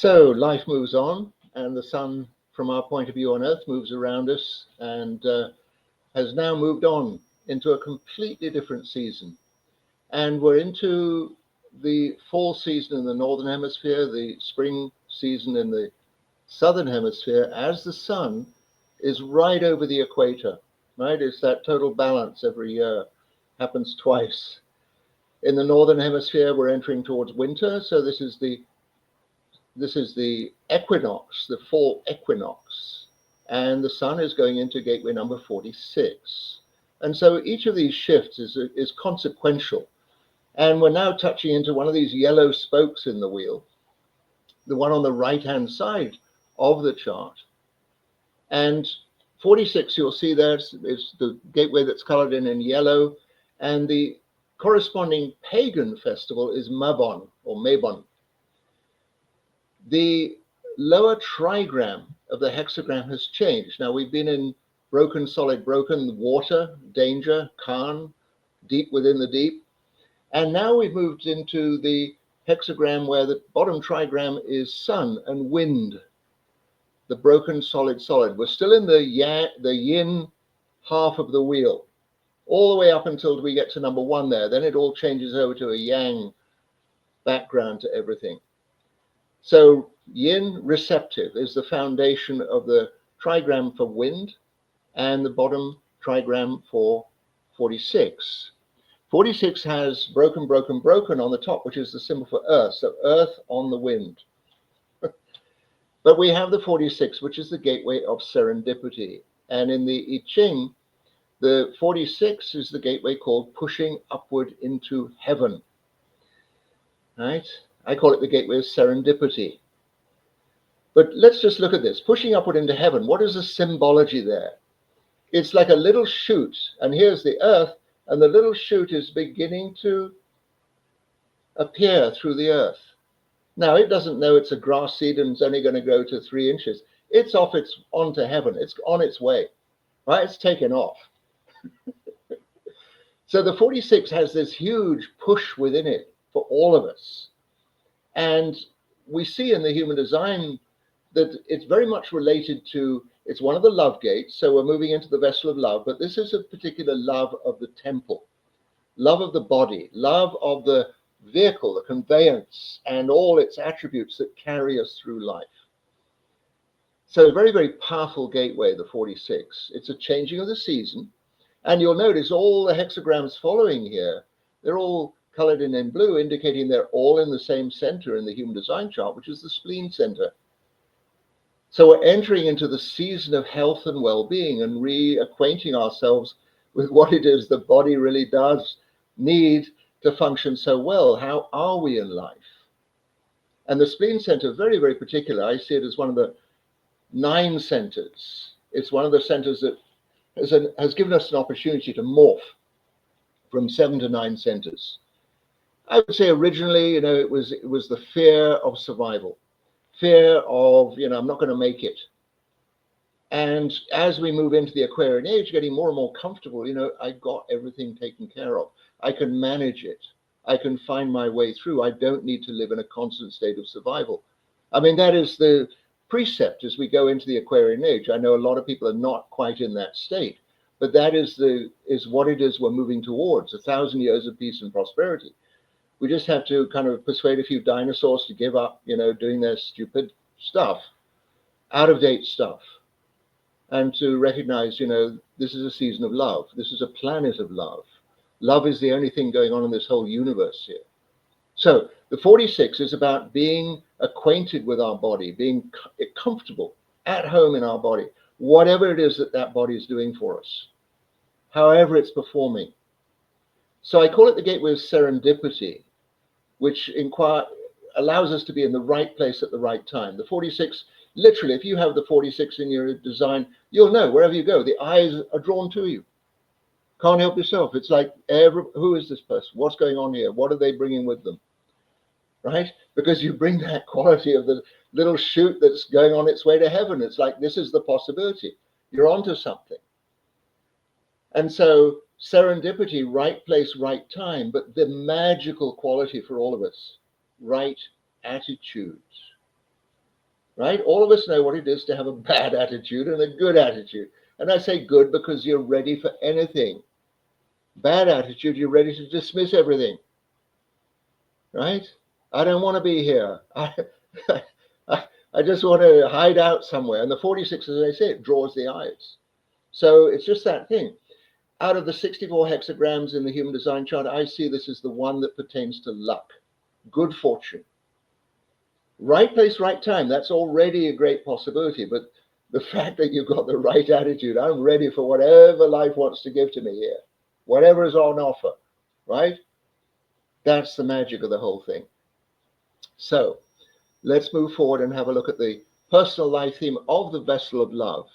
So life moves on, and the sun, from our point of view on Earth, moves around us and has now moved on into a completely different season. And we're into the fall season in the northern hemisphere, the spring season in the southern hemisphere, as the sun is right over the equator, right? It's that total balance every year, happens twice. In the northern hemisphere, we're entering towards winter, so this is the equinox, the fall equinox, and the sun is going into gateway number 46. And so each of these shifts is consequential. And we're now touching into one of these yellow spokes in the wheel, the one on the right-hand side of the chart. And 46, you'll see there, is the gateway that's colored in yellow, and the corresponding pagan festival is Mabon, or Mabon. The lower trigram of the hexagram has changed. Now we've been in broken, solid, broken, water, danger, Khan, deep within the deep. And now we've moved into the hexagram where the bottom trigram is sun and wind, the broken, solid, solid. We're still in the yin half of the wheel, all the way up until we get to number 1 there. Then it all changes over to a yang background to everything. So yin, receptive, is the foundation of the trigram for wind and the bottom trigram for 46. 46 has broken, broken, broken on the top, which is the symbol for earth. So earth on the wind. But we have the 46, which is the gateway of serendipity. And in the I Ching, the 46 is the gateway called pushing upward into heaven. Right? I call it the gateway of serendipity. But let's just look at this. Pushing upward into heaven. What is the symbology there? It's like a little shoot. And here's the earth. And the little shoot is beginning to appear through the earth. Now, it doesn't know it's a grass seed and it's only going to grow to 3 inches. It's onto heaven. It's on its way. Right? It's taken off. So the 46 has this huge push within it for all of us. And we see in the human design that it's very much related to, it's one of the love gates. So we're moving into the vessel of love, but this is a particular love of the temple, love of the body, love of the vehicle, the conveyance, and all its attributes that carry us through life. So a very, very powerful gateway, the 46. It's a changing of the season. And you'll notice all the hexagrams following here, they're all colored in blue, indicating they're all in the same center in the human design chart, which is the spleen center. So we're entering into the season of health and well-being and reacquainting ourselves with what it is the body really does need to function so well. How are we in life? And the spleen center, very, very particular. I see it as one of the 9 centers. It's one of the centers that has given us an opportunity to morph from 7 to 9 centers. I would say originally, it was the fear of survival, fear of, I'm not going to make it. And as we move into the Aquarian age, getting more and more comfortable, I've got everything taken care of. I can manage it. I can find my way through. I don't need to live in a constant state of survival. I mean, that is the precept as we go into the Aquarian age. I know a lot of people are not quite in that state, but that is what it is we're moving towards, 1,000 years of peace and prosperity. We just have to kind of persuade a few dinosaurs to give up, doing their stupid stuff, out-of-date stuff, and to recognize, this is a season of love. This is a planet of love. Love is the only thing going on in this whole universe here. So the 46 is about being acquainted with our body, being comfortable at home in our body, whatever it is that body is doing for us, however it's performing. So I call it the gateway of serendipity, which allows us to be in the right place at the right time. The 46, literally, if you have the 46 in your design, you'll know wherever you go, the eyes are drawn to you. Can't help yourself. It's like, who is this person? What's going on here? What are they bringing with them? Right? Because you bring that quality of the little shoot that's going on its way to heaven. It's like, this is the possibility. You're onto something. And so serendipity, right place, right time, but the magical quality for all of us, right attitudes. right? All of us know what it is to have a bad attitude and a good attitude. And I say good because you're ready for anything. Bad attitude, you're ready to dismiss everything, right? I don't want to be here. I, I just want to hide out somewhere. And the 46, as I say, it draws the eyes. So it's just that thing. Out of the 64 hexagrams in the human design chart, I see this as the one that pertains to luck, good fortune. Right place, right time. That's already a great possibility. But the fact that you've got the right attitude, I'm ready for whatever life wants to give to me here, whatever is on offer, right? That's the magic of the whole thing. So let's move forward and have a look at the personal life theme of the vessel of love.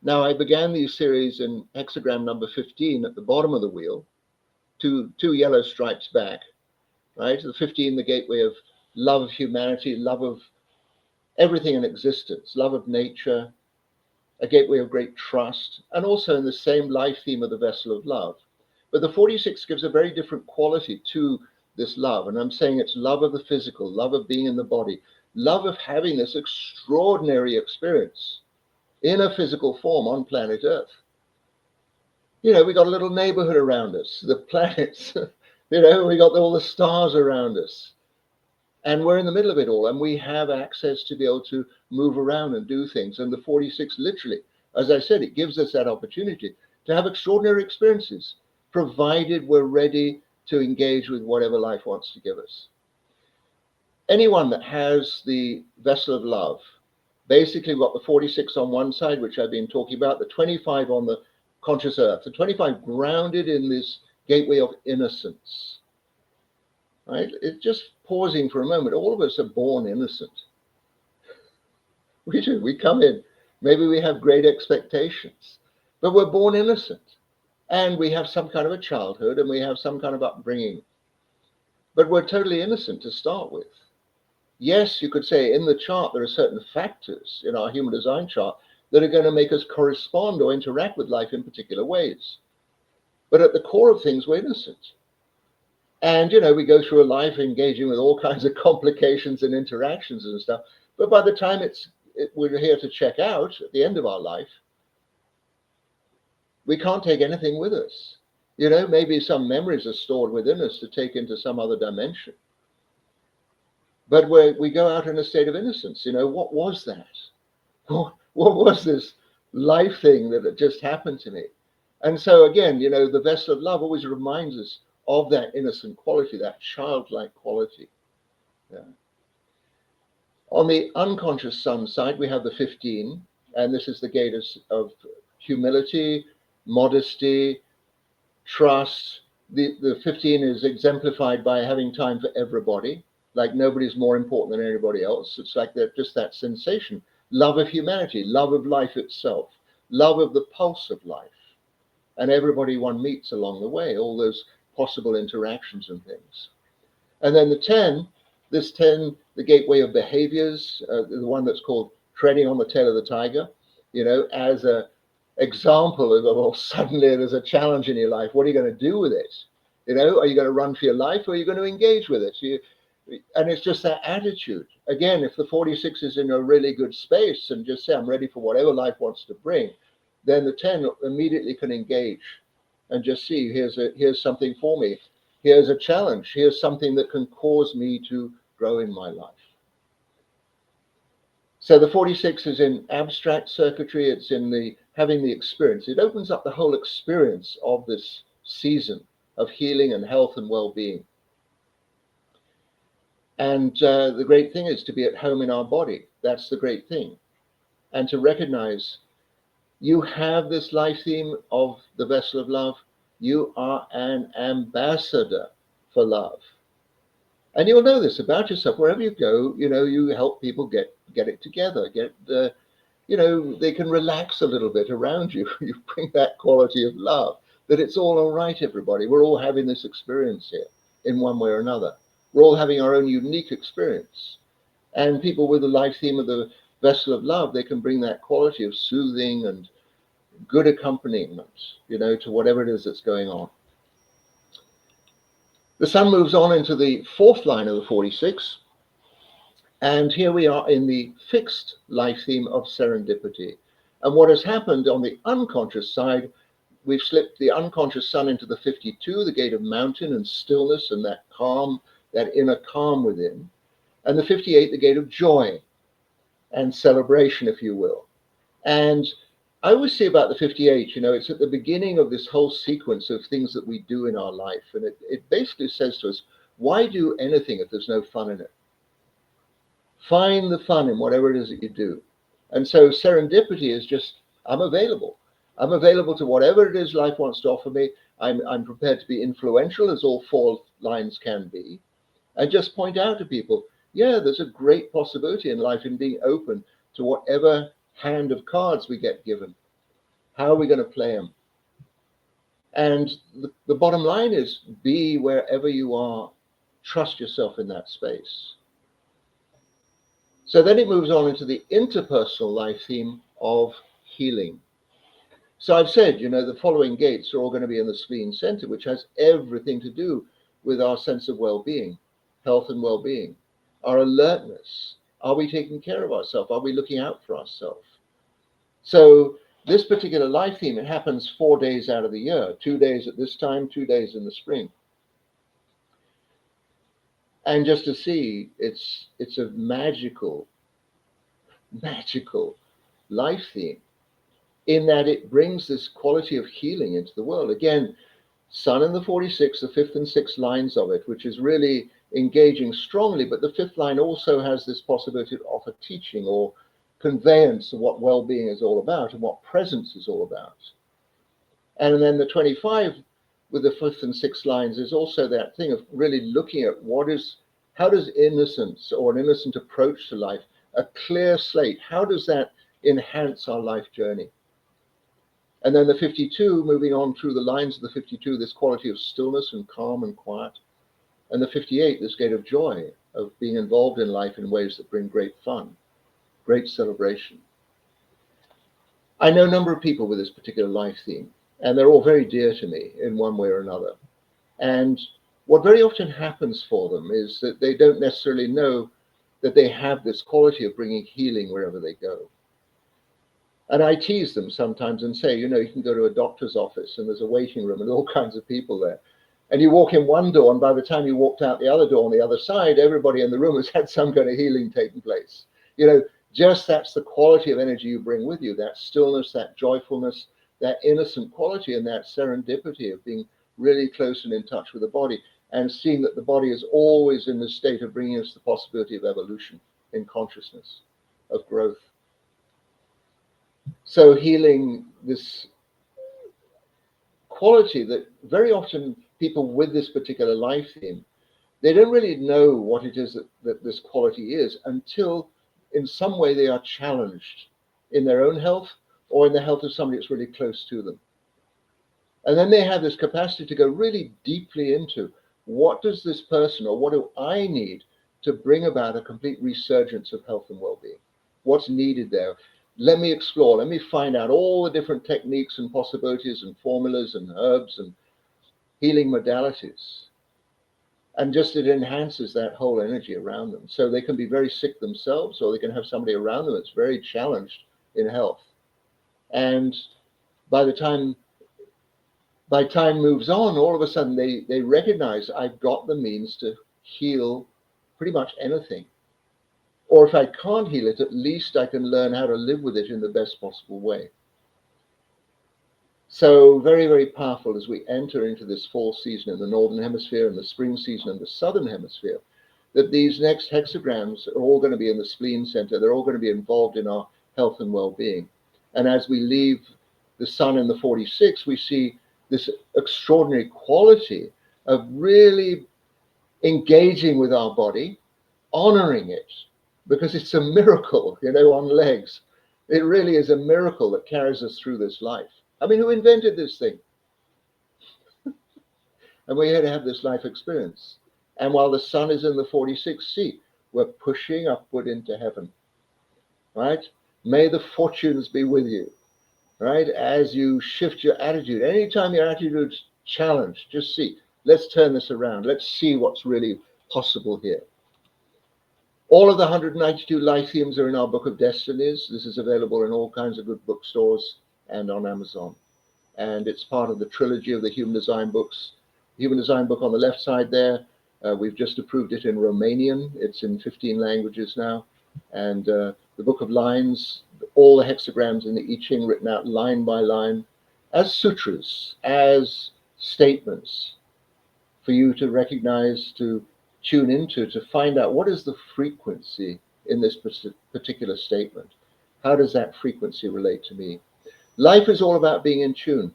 Now, I began these series in hexagram number 15 at the bottom of the wheel, two yellow stripes back, right? The 15, the gateway of love of humanity, love of everything in existence, love of nature, a gateway of great trust, and also in the same life theme of the vessel of love. But the 46 gives a very different quality to this love. And I'm saying it's love of the physical, love of being in the body, love of having this extraordinary experience in a physical form on planet Earth. You know, we got a little neighborhood around us, the planets, you know, we got all the stars around us. And we're in the middle of it all, and we have access to be able to move around and do things. And the 46 literally, as I said, it gives us that opportunity to have extraordinary experiences, provided we're ready to engage with whatever life wants to give us. Anyone that has the vessel of love, basically got the 46 on one side, which I've been talking about, the 25 on the conscious earth, the 25 grounded in this gateway of innocence, right? It's just pausing for a moment. All of us are born innocent. We do. We come in. Maybe we have great expectations, but we're born innocent. And we have some kind of a childhood and we have some kind of upbringing. But we're totally innocent to start with. Yes, you could say in the chart there are certain factors in our human design chart that are going to make us correspond or interact with life in particular ways. But at the core of things, we're innocent. And, you know, we go through a life engaging with all kinds of complications and interactions and stuff. But by the time we're here to check out at the end of our life, we can't take anything with us. You know, maybe some memories are stored within us to take into some other dimension. But we go out in a state of innocence. You know, what was that? What was this life thing that had just happened to me? And so again, you know, the vessel of love always reminds us of that innocent quality, that childlike quality. Yeah. On the unconscious sun side, we have the 15, and this is the gate of humility, modesty, trust. The 15 is exemplified by having time for everybody, like nobody's more important than anybody else. It's like just that sensation, love of humanity, love of life itself, love of the pulse of life, and everybody one meets along the way, all those possible interactions and things. And then the 10, the gateway of behaviors, the one that's called treading on the tail of the tiger, you know, as a example of, well, suddenly there's a challenge in your life. What are you going to do with it? You know, are you going to run for your life or are you going to engage with it? And it's just that attitude. Again, if the 46 is in a really good space and just say, I'm ready for whatever life wants to bring, then the 10 immediately can engage and just see, here's something for me. Here's a challenge. Here's something that can cause me to grow in my life. So the 46 is in abstract circuitry. It's in having the experience. It opens up the whole experience of this season of healing and health and well-being. And the great thing is to be at home in our body. That's the great thing. And to recognize you have this life theme of the vessel of love. You are an ambassador for love. And you'll know this about yourself. Wherever you go, you know, you help people get it together, you know, they can relax a little bit around you. You bring that quality of love, that it's all right, everybody. We're all having this experience here in one way or another. We're all having our own unique experience. And people with the life theme of the vessel of love, they can bring that quality of soothing and good accompaniment, you know, to whatever it is that's going on. The sun moves on into the fourth line of the 46, And here we are in the fixed life theme of serendipity. And what has happened on the unconscious side, we've slipped the unconscious sun into the 52, the gate of mountain and stillness and that calm, that inner calm within. And the 58, the gate of joy and celebration, if you will. And I always say about the 58, it's at the beginning of this whole sequence of things that we do in our life. And it basically says to us, why do anything if there's no fun in it? Find the fun in whatever it is that you do. And so serendipity is just, I'm available. I'm available to whatever it is life wants to offer me. I'm prepared to be influential, as all four lines can be, and just point out to people, yeah, there's a great possibility in life in being open to whatever hand of cards we get given. How are we going to play them? And the bottom line is, be wherever you are. Trust yourself in that space. So then it moves on into the interpersonal life theme of healing. So I've said, the following gates are all going to be in the spleen center, which has everything to do with our sense of well-being, health and well-being, our alertness. Are we taking care of ourselves? Are we looking out for ourselves? So this particular life theme, it happens 4 days out of the year, 2 days at this time, 2 days in the spring. And just to see, it's a magical life theme, in that it brings this quality of healing into the world. Again, Sun in the 46, the fifth and sixth lines of it, which is really engaging strongly, but the fifth line also has this possibility to offer teaching or conveyance of what well-being is all about and what presence is all about. And then the 25 with the fifth and sixth lines is also that thing of really looking at how does innocence or an innocent approach to life, a clear slate, how does that enhance our life journey? And then the 52, moving on through the lines of the 52, this quality of stillness and calm and quiet. And the 58, this gate of joy, of being involved in life in ways that bring great fun, great celebration. I know a number of people with this particular life theme, and they're all very dear to me in one way or another. And what very often happens for them is that they don't necessarily know that they have this quality of bringing healing wherever they go. And I tease them sometimes and say, you can go to a doctor's office and there's a waiting room and all kinds of people there. And you walk in one door, and by the time you walked out the other door on the other side, everybody in the room has had some kind of healing taking place. Just that's the quality of energy you bring with you, that stillness, that joyfulness, that innocent quality, and that serendipity of being really close and in touch with the body, and seeing that the body is always in the state of bringing us the possibility of evolution in consciousness, of growth. So healing, this quality that very often people with this particular life theme, they don't really know what it is that this quality is until in some way they are challenged in their own health or in the health of somebody that's really close to them. And then they have this capacity to go really deeply into, what does this person, or what do I need to bring about a complete resurgence of health and well-being? What's needed there? Let me explore, let me find out all the different techniques and possibilities and formulas and herbs and healing modalities. And just it enhances that whole energy around them. So they can be very sick themselves, or they can have somebody around them that's very challenged in health. And by time moves on, all of a sudden they recognize, I've got the means to heal pretty much anything. Or if I can't heal it, at least I can learn how to live with it in the best possible way. So very, very powerful as we enter into this fall season in the Northern Hemisphere and the spring season in the Southern Hemisphere, that these next hexagrams are all going to be in the spleen center. They're all going to be involved in our health and well-being. And as we leave the sun in the 46, we see this extraordinary quality of really engaging with our body, honoring it, because it's a miracle, on legs. It really is a miracle that carries us through this life. I mean, who invented this thing? And we're here to have this life experience. And while the sun is in the 46th seat, we're pushing upward into heaven, right? May the fortunes be with you, right? As you shift your attitude, anytime your attitude is challenged, just see, let's turn this around. Let's see what's really possible here. All of the 192 lithiums are in our Book of Destinies. This is available in all kinds of good bookstores and on Amazon. And it's part of the trilogy of the Human Design books. Human Design book on the left side there, we've just approved it in Romanian. It's in 15 languages now. And the Book of Lines, all the hexagrams in the I Ching written out line by line as sutras, as statements for you to recognize, to tune into, to find out what is the frequency in this particular statement. How does that frequency relate to me? Life is all about being in tune,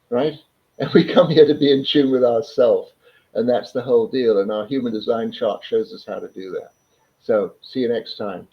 right? And we come here to be in tune with ourselves. And that's the whole deal. And our human design chart shows us how to do that. So see you next time.